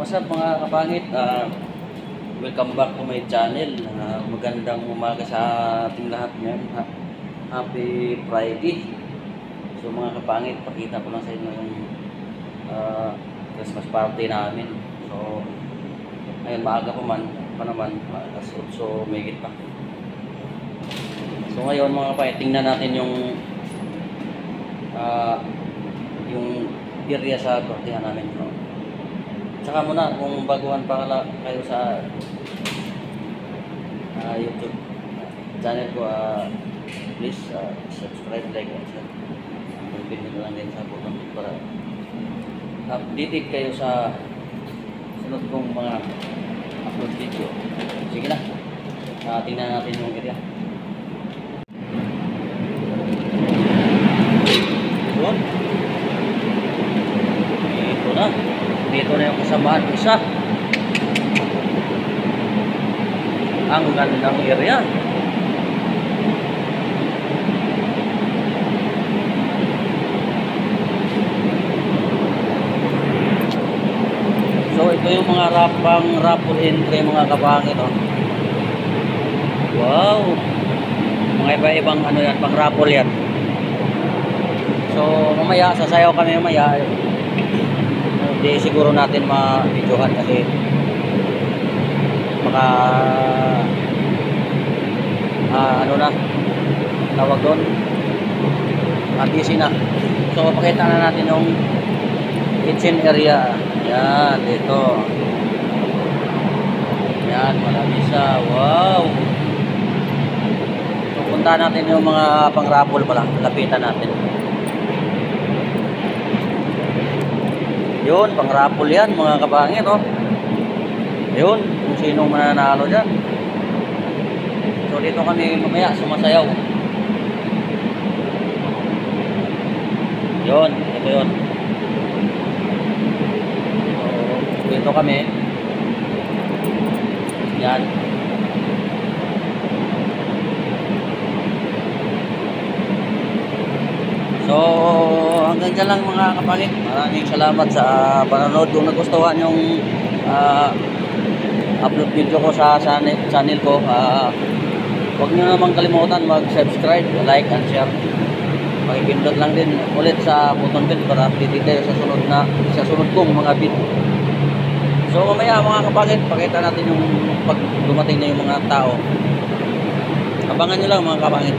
What's up mga kapangit? Welcome back to my channel. Magandang umaga sa ating lahat ngayon. Happy Friday. So mga kapangit, pakita ko lang sa inyo yung Christmas party namin. So ngayon maaga pa naman, alas 8 may pa. So ngayon mga kapangit, tingnan natin yung area sa partyhan namin. No? Saka muna, kung baguhan pa kayo sa YouTube channel ko, please subscribe, like, and share. Pag-pindot lang din sa button para updated kayo sa sunod kong mga upload video. Sige na, tingnan natin yung area. Dito na yung kasamaan isa. Ang gandang area. So ito yung mga raffle entry mga kapangit. Oh. Wow. Mga iba-ibang ano yan, pang raffle yan. So mamaya sasayaw kami mamaya. Hindi siguro natin ma-videohan kasi baka ano na tawag doon, busy na. So pakita na natin yung kitchen area. Yan, dito. Yan, marami siya. Wow. So punta natin yung mga pang-raffle pala. Lapitan natin. Yun, pang-raffle yan mga kapangit, oh. Yun, kung sino mananalo dyan. So dito kami mamaya sumasayaw. Yun, ito yun. So dito kami. Yan. So hanggang dyan lang mga kapangit. Maraming salamat sa panonood. Kung nagustuhan yung upload video ko sa channel ko, huwag nyo namang kalimutan mag-subscribe, like and share. Pakipindot lang din ulit sa button bell para update kayo sa sunod kong mga video. So mamaya mga kapangit, pakita natin yung pag dumating na yung mga tao. Abangan nyo lang mga kapangit.